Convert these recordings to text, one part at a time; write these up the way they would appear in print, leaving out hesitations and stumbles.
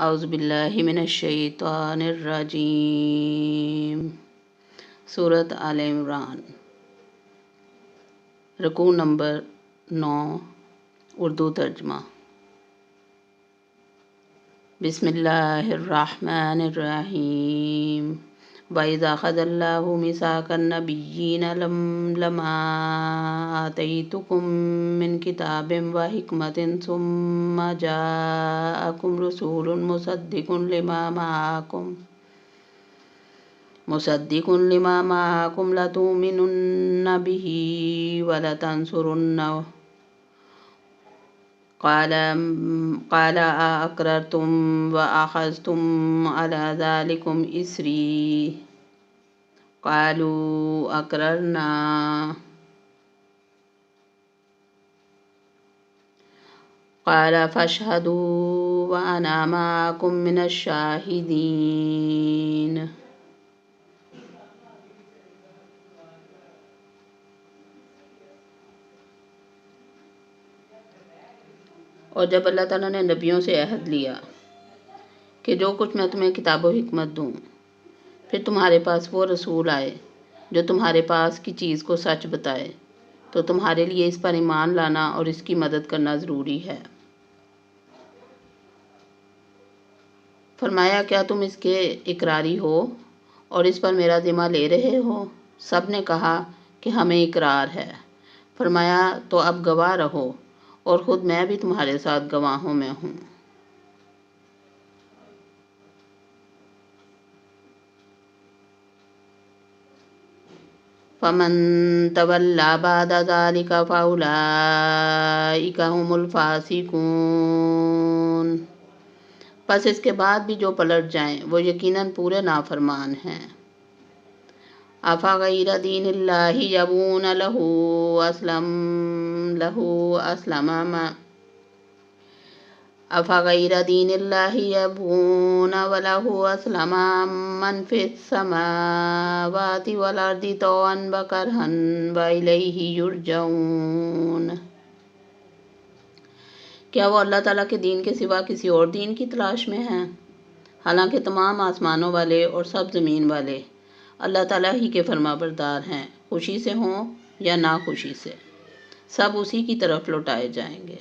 اعوذ باللہ من الشیطان الرجیم۔ سورۃ آل عمران، رکوع نمبر 9، اردو ترجمہ۔ بسم اللہ الرحمن الرحیم۔ وَإِذَا أَخَذَ اللَّهُ مِيثَاقَ النَّبِيِّينَ لَمَا آتَيْتُكُم مِّن كِتَابٍ وَحِكْمَةٍ ثُمَّ جَاءَكُمْ رَسُولٌ مُصَدِّقٌ لِّمَا مَعَكُمْ لَتُؤْمِنُنَّ بِهِ وَلَتَنصُرُنَّهُ قال أَأَقْرَرْتُمْ وَأَخَذْتُمْ عَلَى ذَلِكُمْ إِصْرِي قَالُوا أَقْرَرْنَا قال فاشهدوا وأنا معكم من الشاهدين۔ اور جب اللہ تعالیٰ نے نبیوں سے عہد لیا کہ جو کچھ میں تمہیں کتاب و حکمت دوں، پھر تمہارے پاس وہ رسول آئے جو تمہارے پاس کی چیز کو سچ بتائے، تو تمہارے لیے اس پر ایمان لانا اور اس کی مدد کرنا ضروری ہے۔ فرمایا کیا تم اس کے اقراری ہو اور اس پر میرا ذمہ لے رہے ہو؟ سب نے کہا کہ ہمیں اقرار ہے۔ فرمایا تو اب گواہ رہو اور خود میں بھی تمہارے ساتھ گواہوں میں ہوں۔ فَمَن تَوَلَّىٰ بَعْدَ ذَلِكَ فَأُولَٰئِكَ هُمُ الْفَاسِقُونَ۔ پس اس کے بعد بھی جو پلٹ جائیں وہ یقیناً پورے نافرمان ہیں۔ أَفَغَيْرَ دِينِ اللَّهِ يَبْغُونَ وَلَهُ أَسْلَمَ مَنْ فِي السَّمَاوَاتِ وَالْأَرْضِ طَوْعًا وَكَرْهًا وَإِلَيْهِ يُرْجَعُونَ۔ کیا وہ اللہ تعالیٰ کے دین کے سوا کسی اور دین کی تلاش میں ہیں؟ حالانکہ تمام آسمانوں والے اور سب زمین والے اللہ تعالیٰ ہی کے فرما بردار ہیں، خوشی سے ہوں یا ناخوشی سے، سب اسی کی طرف لوٹائے جائیں گے۔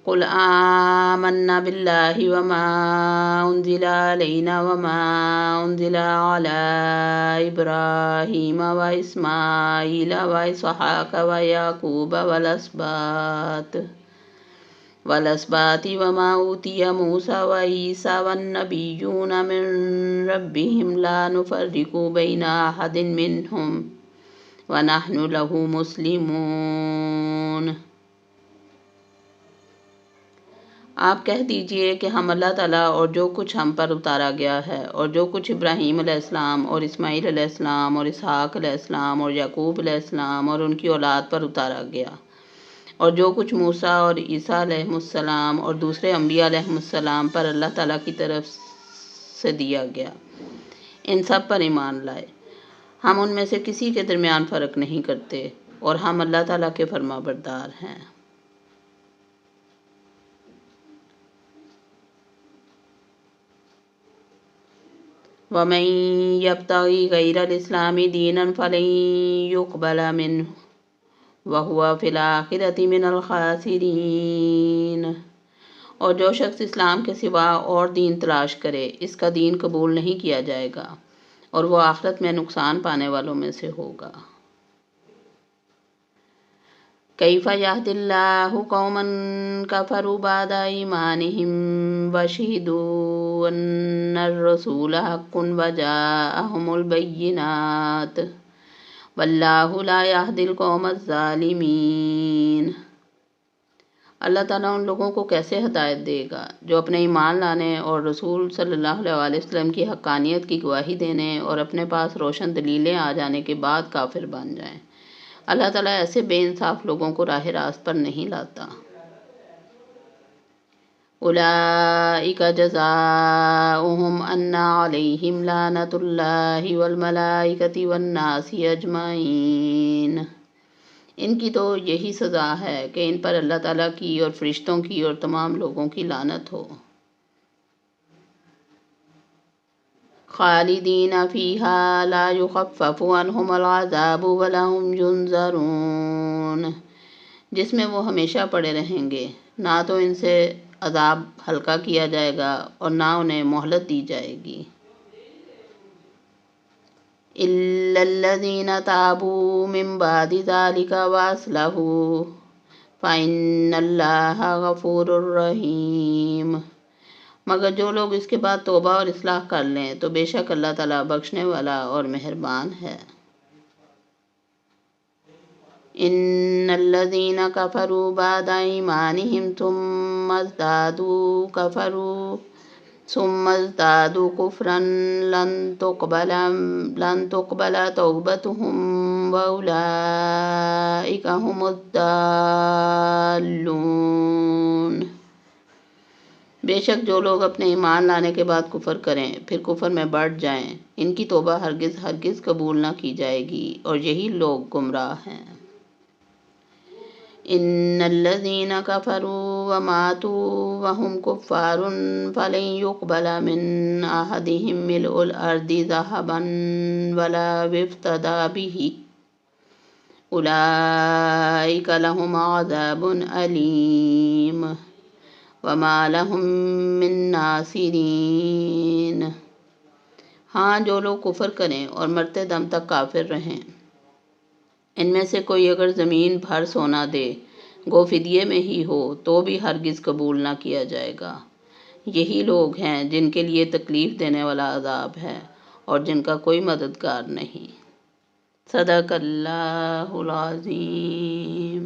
قُلْ آمَنَّا بِاللَّهِ وَمَا أُنزِلَ عَلَيْنَا وَمَا أُنزِلَ عَلَىٰ إِبْرَاهِيمَ وَإِسْمَاعِيلَ وَإِسْحَاقَ وَيَعْقُوبَ وَالْأَسْبَاطِ وَمَا أُوتِيَ مُوسَىٰ وَعِيسَىٰ وَالنَّبِيُّونَ مِن رَّبِّهِمْ لَا نُفَرِّقُ بَيْنَ أَحَدٍ مِّنْهُمْ وَنَحْنُ لَهُ مُسْلِمُونَ۔ آپ کہہ دیجئے کہ ہم اللہ تعالیٰ اور جو کچھ ہم پر اتارا گیا ہے اور جو کچھ ابراہیم علیہ السلام اور اسماعیل علیہ السلام اور اسحاق علیہ السلام اور یعقوب علیہ السلام اور ان کی اولاد پر اتارا گیا، اور جو کچھ موسیٰ اور عیسیٰ علیہ السلام اور دوسرے انبیاء علیہ السلام پر اللہ تعالیٰ کی طرف سے دیا گیا، ان سب پر ایمان لائے۔ ہم ان میں سے کسی کے درمیان فرق نہیں کرتے اور ہم اللہ تعالیٰ کے فرما بردار ہیں۔ وَمَن يَبْتَغِ غَيْرَ الْإِسْلَامِ دِينًا فَلَن يُقْبَلَ مِنْهُ وَهُوَ فِي الْآخِرَةِ مِنَ الْخَاسِرِينَ۔ اور جو شخص اسلام کے سوا اور دین تلاش کرے، اس کا دین قبول نہیں کیا جائے گا اور وہ آخرت میں نقصان پانے والوں میں سے ہوگا۔ كَيْفَ يَهْدِي اللَّهُ قَوْمًا كَفَرُوا بَعْدَ إِيمَانِهِمْ وَشَهِدُوا أَنَّ الرَّسُولَ حَقٌّ وَجَاءَهُمُ الْبَيِّنَاتُ وَاللَّهُ لَا يَهْدِي الْقَوْمَ الظَّالِمِينَ۔ اللہ تعالیٰ ان لوگوں کو کیسے ہدایت دے گا جو اپنے ایمان لانے اور رسول صلی اللہ علیہ وسلم کی حقانیت کی گواہی دینے اور اپنے پاس روشن دلیلیں آ جانے کے بعد کافر بن جائیں۔ اللہ تعالیٰ ایسے بے انصاف لوگوں کو راہ راست پر نہیں لاتا۔ أولئك جزاؤهم أن عليهم لعنة الله والملائكة والناس أجمعين۔ ان کی تو یہی سزا ہے کہ ان پر اللہ تعالیٰ کی اور فرشتوں کی اور تمام لوگوں کی لعنت ہو۔ خالدین فیہا لا یخفف عنہم العذاب ولا هم ینظرون، جس میں وہ ہمیشہ پڑے رہیں گے، نہ تو ان سے عذاب ہلکا کیا جائے گا اور نہ انہیں مہلت دی جائے گی۔ الا الذین تابوا من بعد ذلک واصلحوا فإن اللہ غفور رحیم، مگر جو لوگ اس کے بعد توبہ اور اصلاح کر لیں تو بے شک اللہ تعالیٰ بخشنے والا اور مہربان ہے۔ ان الذین کفروا بعد ایمانہم ثم ازدادوا کفرا لن تقبل توبتهم واولئک هم الضالون، بے شک جو لوگ اپنے ایمان لانے کے بعد کفر کریں پھر کفر میں بڑھ جائیں، ان کی توبہ ہرگز قبول نہ کی جائے گی اور یہی لوگ گمراہ ہیں۔ ان الذین کفروا وماتوا وهم کفار فلن يقبل من احدهم ملء الارض ذهبا ولو افتدى به اولئک لهم عذاب علیم وما لهم من ناصرین، ہاں جو لوگ کفر کریں اور مرتے دم تک کافر رہیں، ان میں سے کوئی اگر زمین بھر سونا دے گو فدیے میں ہی ہو تو بھی ہرگز قبول نہ کیا جائے گا۔ یہی لوگ ہیں جن کے لیے تکلیف دینے والا عذاب ہے اور جن کا کوئی مددگار نہیں۔ صدق اللہ العظیم۔